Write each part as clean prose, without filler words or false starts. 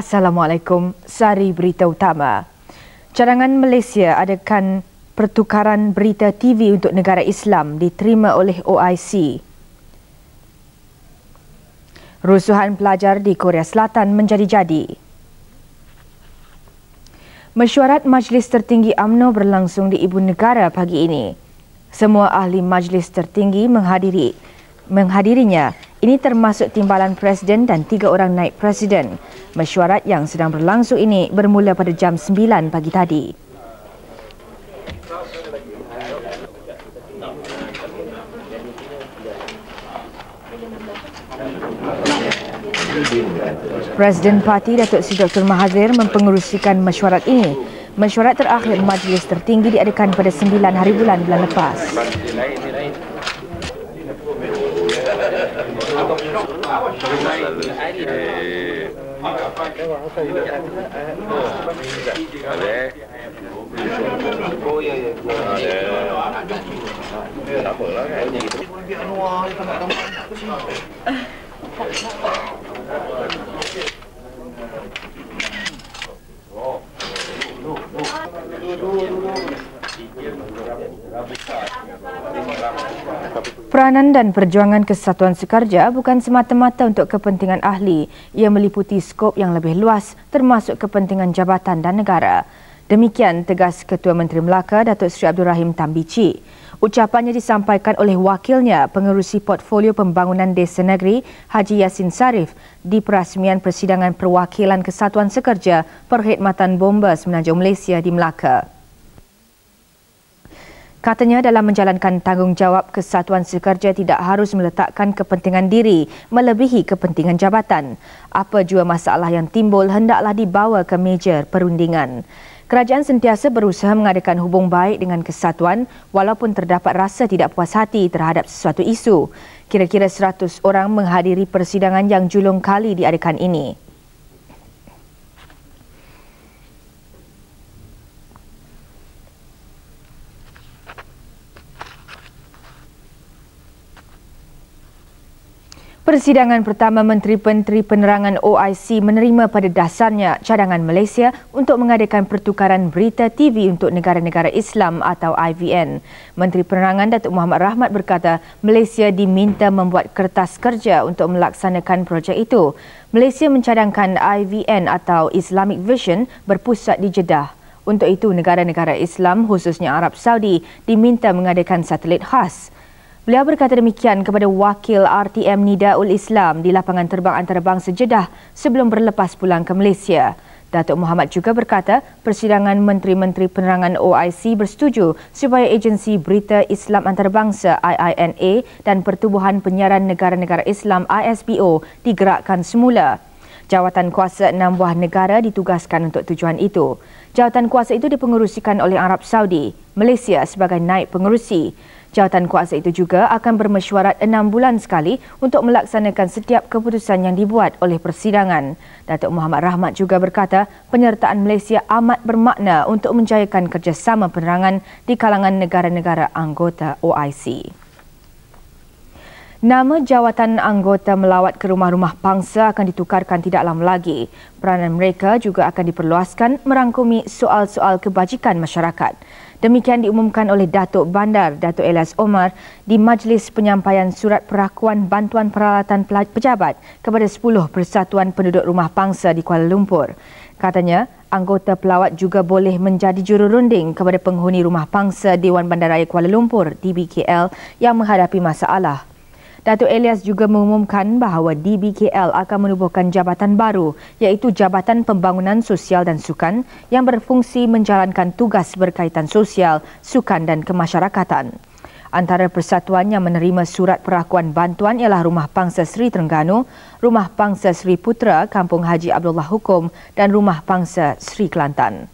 Assalamualaikum. Sari berita utama. Cadangan Malaysia adakan pertukaran berita TV untuk negara Islam diterima oleh OIC. Rusuhan pelajar di Korea Selatan menjadi-jadi. Mesyuarat Majlis Tertinggi UMNO berlangsung di Ibu Negara pagi ini. Semua ahli Majlis Tertinggi menghadirinya. Ini termasuk timbalan Presiden dan 3 orang naib Presiden. Mesyuarat yang sedang berlangsung ini bermula pada jam 9 pagi tadi. Presiden Parti Datuk Seri Dr. Mahathir mempengerusikan mesyuarat ini. Mesyuarat terakhir Majlis Tertinggi diadakan pada 9 hari bulan lepas. Peranan dan perjuangan Kesatuan Sukarja bukan semata-mata untuk kepentingan ahli. Ia meliputi skop yang lebih luas termasuk kepentingan jabatan dan negara. Demikian tegas Ketua Menteri Melaka Datuk Seri Abdul Rahim Tambici. Ucapannya disampaikan oleh wakilnya Pengerusi Portfolio Pembangunan Desa Negeri Haji Yassin Sarif di perasmian Persidangan Perwakilan Kesatuan Sukarja Perkhidmatan Bomba Semenanjung Malaysia di Melaka. Katanya dalam menjalankan tanggungjawab, Kesatuan Sukarja tidak harus meletakkan kepentingan diri melebihi kepentingan jabatan. Apa jua masalah yang timbul hendaklah dibawa ke meja perundingan. Kerajaan sentiasa berusaha mengadakan hubung baik dengan Kesatuan walaupun terdapat rasa tidak puas hati terhadap sesuatu isu. Kira-kira 100 orang menghadiri persidangan yang julung kali diadakan ini. Persidangan pertama Menteri-Menteri Penerangan OIC menerima pada dasarnya cadangan Malaysia untuk mengadakan pertukaran berita TV untuk negara-negara Islam atau IVN. Menteri Penerangan Datuk Muhammad Rahmat berkata Malaysia diminta membuat kertas kerja untuk melaksanakan projek itu. Malaysia mencadangkan IVN atau Islamic Vision berpusat di Jeddah. Untuk itu, negara-negara Islam khususnya Arab Saudi diminta mengadakan satelit khas. Beliau berkata demikian kepada wakil RTM Nidaul Islam di lapangan terbang antarabangsa Jeddah sebelum berlepas pulang ke Malaysia. Datuk Muhammad juga berkata persidangan Menteri-Menteri Penerangan OIC bersetuju supaya Agensi Berita Islam Antarabangsa IINA dan Pertubuhan Penyiaran Negara-Negara Islam ISPO digerakkan semula. Jawatan kuasa 6 buah negara ditugaskan untuk tujuan itu. Jawatan kuasa itu dipengerusikan oleh Arab Saudi, Malaysia sebagai naib pengerusi. Jawatan kuasa itu juga akan bermesyuarat 6 bulan sekali untuk melaksanakan setiap keputusan yang dibuat oleh persidangan. Datuk Muhammad Rahmat juga berkata penyertaan Malaysia amat bermakna untuk menjayakan kerjasama penerangan di kalangan negara-negara anggota OIC. Nama jawatan anggota melawat ke rumah-rumah bangsa akan ditukarkan tidak lama lagi. Peranan mereka juga akan diperluaskan merangkumi soal-soal kebajikan masyarakat. Demikian diumumkan oleh Datuk Bandar Datuk Elias Omar di Majlis Penyampaian Surat Perakuan Bantuan Peralatan Pejabat kepada 10 Persatuan Penduduk Rumah Bangsa di Kuala Lumpur. Katanya, anggota pelawat juga boleh menjadi jururunding kepada penghuni rumah bangsa Dewan Bandaraya Kuala Lumpur DBKL yang menghadapi masalah. Datuk Elias juga mengumumkan bahawa DBKL akan menubuhkan jabatan baru iaitu Jabatan Pembangunan Sosial dan Sukan yang berfungsi menjalankan tugas berkaitan sosial, sukan dan kemasyarakatan. Antara persatuan yang menerima surat perakuan bantuan ialah Rumah Bangsa Seri Terengganu, Rumah Bangsa Seri Putra Kampung Haji Abdullah Hukum dan Rumah Bangsa Seri Kelantan.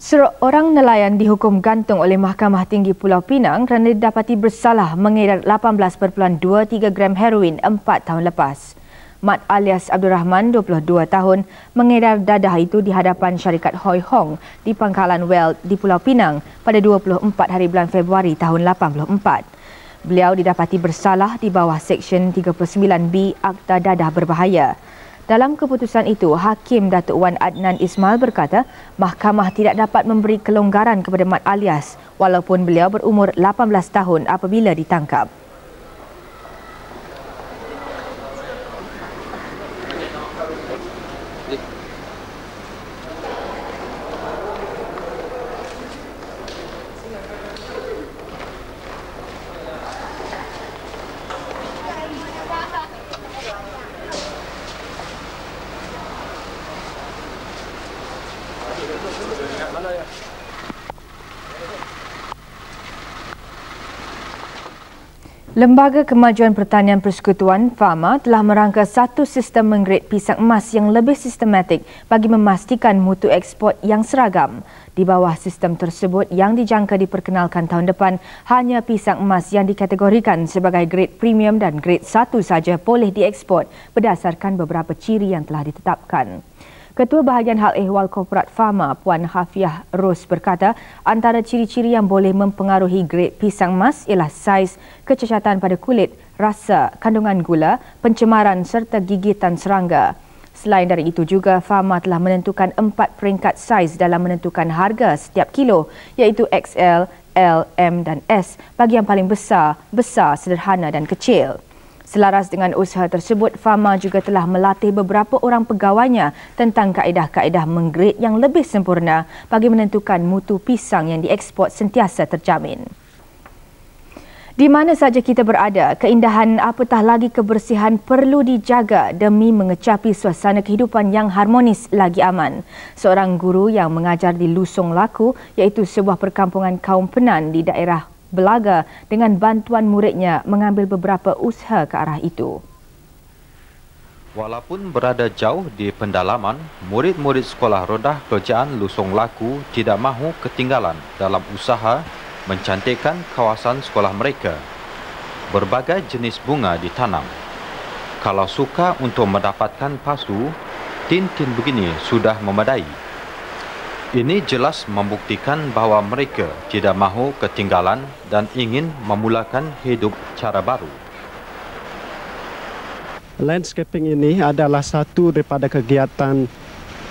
Seorang nelayan dihukum gantung oleh Mahkamah Tinggi Pulau Pinang kerana didapati bersalah mengedar 18.23 gram heroin 4 tahun lepas. Mat alias Abdul Rahman, 22 tahun, mengedar dadah itu di hadapan syarikat Hoi Hong di Pangkalan Well di Pulau Pinang pada 24 hari bulan Februari tahun 84. Beliau didapati bersalah di bawah Seksyen 39B Akta Dadah Berbahaya. Dalam keputusan itu, Hakim Datuk Wan Adnan Ismail berkata, mahkamah tidak dapat memberi kelonggaran kepada Mat alias walaupun beliau berumur 18 tahun apabila ditangkap. Lembaga Kemajuan Pertanian Persekutuan (FAMA) telah merangka satu sistem menggrade pisang emas yang lebih sistematik bagi memastikan mutu ekspor yang seragam. Di bawah sistem tersebut yang dijangka diperkenalkan tahun depan, hanya pisang emas yang dikategorikan sebagai grade premium dan grade 1 saja boleh diekspor berdasarkan beberapa ciri yang telah ditetapkan. Ketua Bahagian Hal Ehwal Korporat FAMA, Puan Hafiah Ros berkata, antara ciri-ciri yang boleh mempengaruhi grade pisang emas ialah saiz, kecacatan pada kulit, rasa, kandungan gula, pencemaran serta gigitan serangga. Selain dari itu juga, FAMA telah menentukan 4 peringkat saiz dalam menentukan harga setiap kilo, iaitu XL, L, M dan S bagi yang paling besar, besar, sederhana dan kecil. Selaras dengan usaha tersebut, FAMA juga telah melatih beberapa orang pegawainya tentang kaedah-kaedah menggrade yang lebih sempurna bagi menentukan mutu pisang yang diekspor sentiasa terjamin. Di mana saja kita berada, keindahan apatah lagi kebersihan perlu dijaga demi mengecapi suasana kehidupan yang harmonis lagi aman. Seorang guru yang mengajar di Lusong Laku, iaitu sebuah perkampungan kaum Penan di daerah Belaga, dengan bantuan muridnya mengambil beberapa usaha ke arah itu. Walaupun berada jauh di pendalaman, murid-murid Sekolah Rodah Kerjaan Lusong Laku tidak mahu ketinggalan dalam usaha mencantikkan kawasan sekolah mereka. Berbagai jenis bunga ditanam. Kalau suka untuk mendapatkan pasu, tin-tin begini sudah memadai. Ini jelas membuktikan bahawa mereka tidak mahu ketinggalan dan ingin memulakan hidup cara baru. Landscaping ini adalah satu daripada kegiatan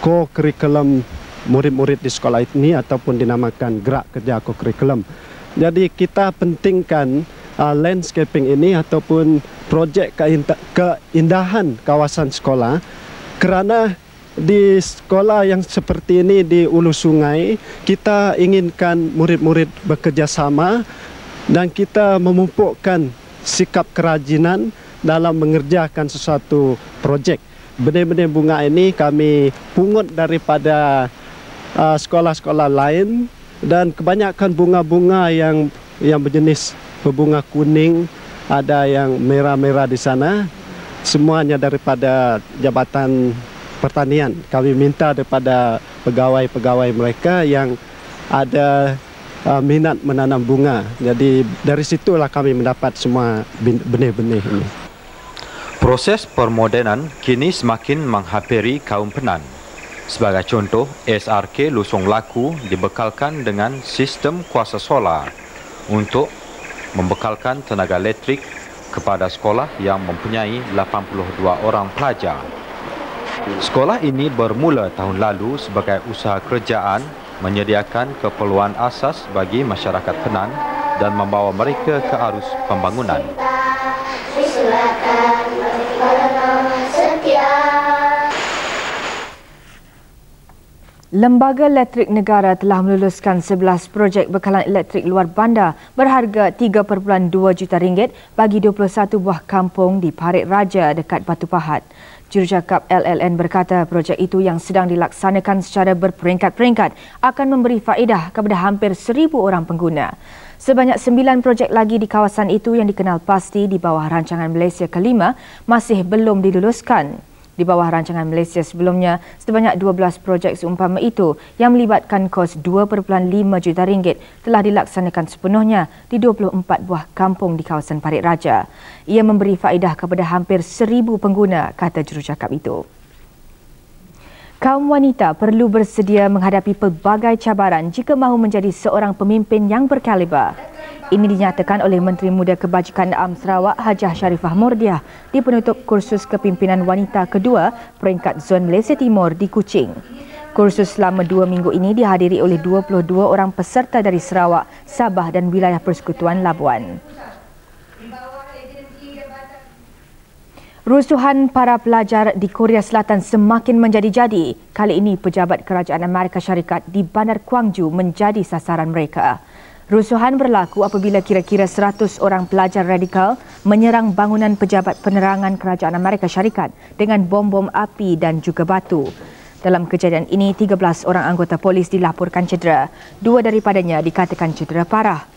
co-curriculum murid-murid di sekolah ini ataupun dinamakan gerak kerja co-curriculum. Jadi kita pentingkan landscaping ini ataupun projek keindahan kawasan sekolah kerana di sekolah yang seperti ini di Ulu Sungai, kita inginkan murid-murid bekerjasama dan kita memupukkan sikap kerajinan dalam mengerjakan sesuatu projek. Benih-benih bunga ini kami pungut daripada sekolah-sekolah lain dan kebanyakan bunga-bunga yang berjenis berbunga kuning, ada yang merah-merah di sana, semuanya daripada Jabatan Pertanian. Kami minta daripada pegawai-pegawai mereka yang ada minat menanam bunga. Jadi dari situlah kami mendapat semua benih-benih ini. Proses permodenan kini semakin menghampiri kaum Penan. Sebagai contoh, SRK Lusong Laku dibekalkan dengan sistem kuasa solar untuk membekalkan tenaga elektrik kepada sekolah yang mempunyai 82 orang pelajar. Sekolah ini bermula tahun lalu sebagai usaha kerjaan menyediakan keperluan asas bagi masyarakat Penan dan membawa mereka ke arus pembangunan. Lembaga Elektrik Negara telah meluluskan 11 projek bekalan elektrik luar bandar berharga 3.2 juta ringgit bagi 21 buah kampung di Parit Raja dekat Batu Pahat. Jurucakap LLN berkata projek itu yang sedang dilaksanakan secara berperingkat-peringkat akan memberi faedah kepada hampir 1,000 orang pengguna. Sebanyak 9 projek lagi di kawasan itu yang dikenal pasti di bawah rancangan Malaysia Kelima masih belum diluluskan. Di bawah rancangan Malaysia sebelumnya, sebanyak 12 projek seumpama itu yang melibatkan kos 2.5 juta ringgit telah dilaksanakan sepenuhnya di 24 buah kampung di kawasan Parit Raja. Ia memberi faedah kepada hampir 1,000 pengguna, kata jurucakap itu. Kaum wanita perlu bersedia menghadapi pelbagai cabaran jika mahu menjadi seorang pemimpin yang berkaliber. Ini dinyatakan oleh Menteri Muda Kebajikan Am Sarawak Hajah Sharifah Mordiah di penutup kursus kepimpinan wanita kedua peringkat Zon Malaysia Timur di Kuching. Kursus selama 2 minggu ini dihadiri oleh 22 orang peserta dari Sarawak, Sabah dan wilayah Persekutuan Labuan. Rusuhan para pelajar di Korea Selatan semakin menjadi-jadi. Kali ini pejabat kerajaan Amerika Syarikat di Bandar Gwangju menjadi sasaran mereka. Rusuhan berlaku apabila kira-kira 100 orang pelajar radikal menyerang bangunan pejabat penerangan kerajaan Amerika Syarikat dengan bom-bom api dan juga batu. Dalam kejadian ini, 13 orang anggota polis dilaporkan cedera. 2 daripadanya dikatakan cedera parah.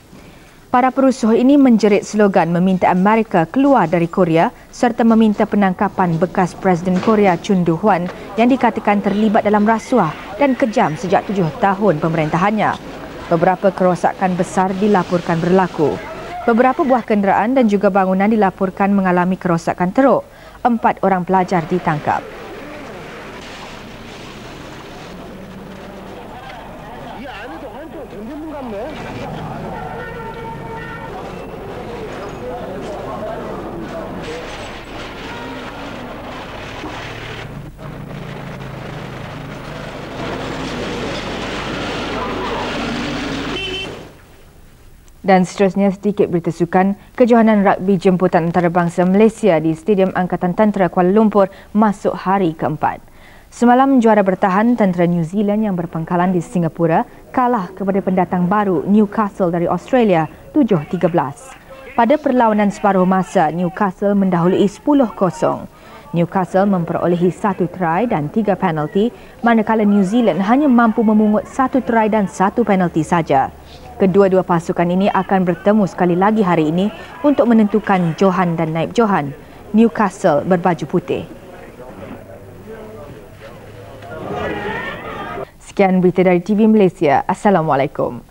Para perusuh ini menjerit slogan meminta Amerika keluar dari Korea serta meminta penangkapan bekas Presiden Korea Chun Doo-hwan yang dikatakan terlibat dalam rasuah dan kejam sejak 7 tahun pemerintahannya. Beberapa kerosakan besar dilaporkan berlaku. Beberapa buah kenderaan dan juga bangunan dilaporkan mengalami kerosakan teruk. 4 orang pelajar ditangkap. Dan seterusnya sedikit berita sukan, kejohanan rugby jemputan antarabangsa Malaysia di Stadium Angkatan Tentera Kuala Lumpur masuk hari keempat. Semalam juara bertahan tentera New Zealand yang berpangkalan di Singapura kalah kepada pendatang baru Newcastle dari Australia 7-13. Pada perlawanan separuh masa, Newcastle mendahului 10-0. Newcastle memperolehi 1 try dan 3 penalti, manakala New Zealand hanya mampu memungut 1 try dan 1 penalti saja. Kedua-dua pasukan ini akan bertemu sekali lagi hari ini untuk menentukan johan dan naib johan. Newcastle berbaju putih. Sekian berita dari TV Malaysia. Assalamualaikum.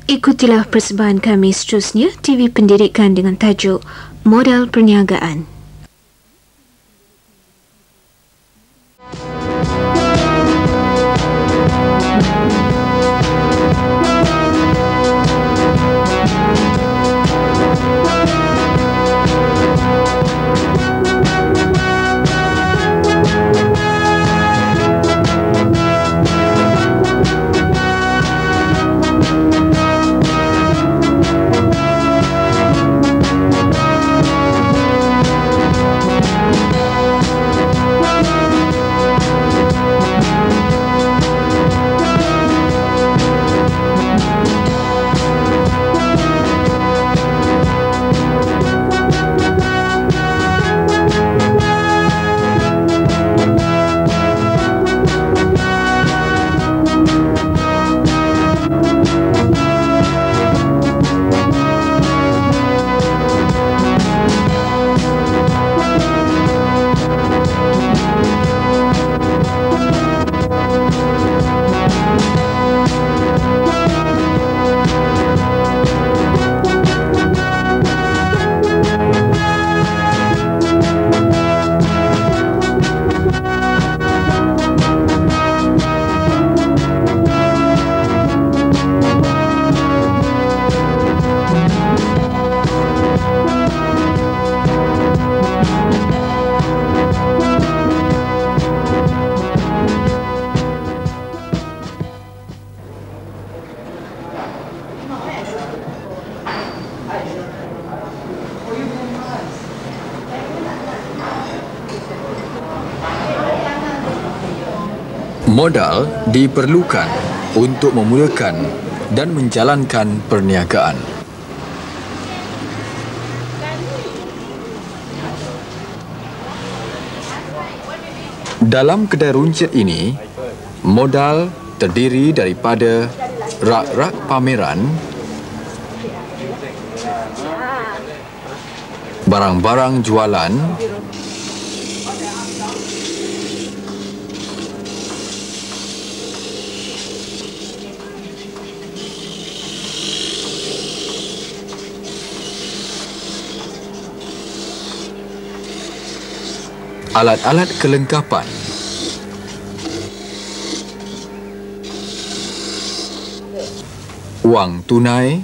Ikutilah persembahan kami seterusnya, TV Pendidikan dengan tajuk Modal Perniagaan. Modal diperlukan untuk memulakan dan menjalankan perniagaan. Dalam kedai runcit ini, modal terdiri daripada rak-rak pameran, barang-barang jualan, alat-alat kelengkapan, wang tunai,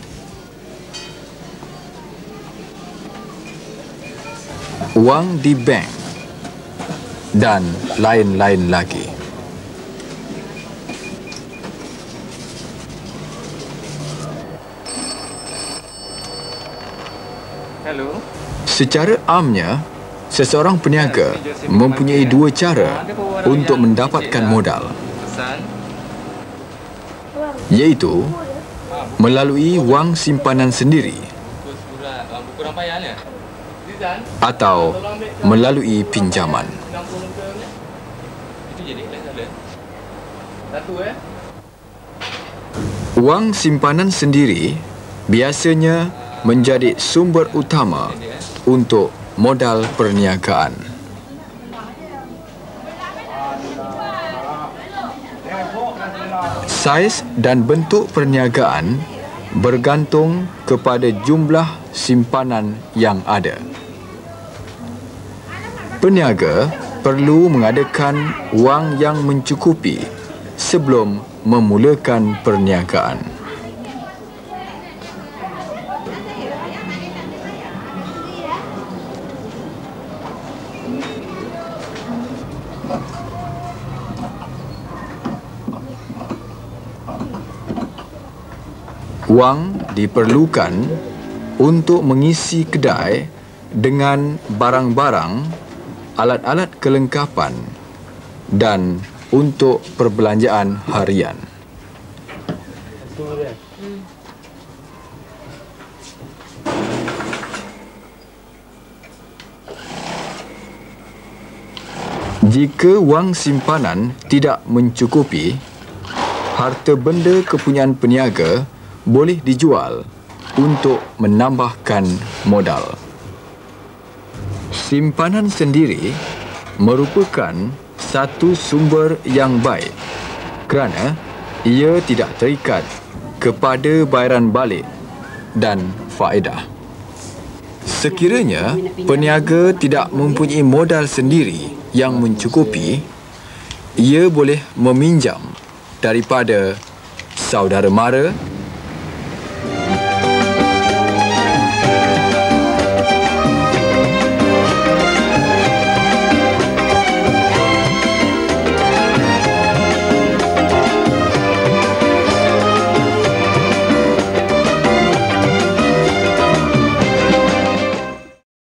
wang di bank dan lain-lain lagi. Secara amnya, seseorang peniaga mempunyai dua cara untuk mendapatkan modal, iaitu melalui wang simpanan sendiri atau melalui pinjaman. Wang simpanan sendiri biasanya menjadi sumber utama untuk modal perniagaan. Saiz dan bentuk perniagaan bergantung kepada jumlah simpanan yang ada. Peniaga perlu mengadakan wang yang mencukupi sebelum memulakan perniagaan. Wang diperlukan untuk mengisi kedai dengan barang-barang, alat-alat kelengkapan dan untuk perbelanjaan harian. Jika wang simpanan tidak mencukupi, harta benda kepunyaan peniaga boleh dijual untuk menambahkan modal. Simpanan sendiri merupakan satu sumber yang baik kerana ia tidak terikat kepada bayaran balik dan faedah. Sekiranya peniaga tidak mempunyai modal sendiri yang mencukupi, ia boleh meminjam daripada saudara mara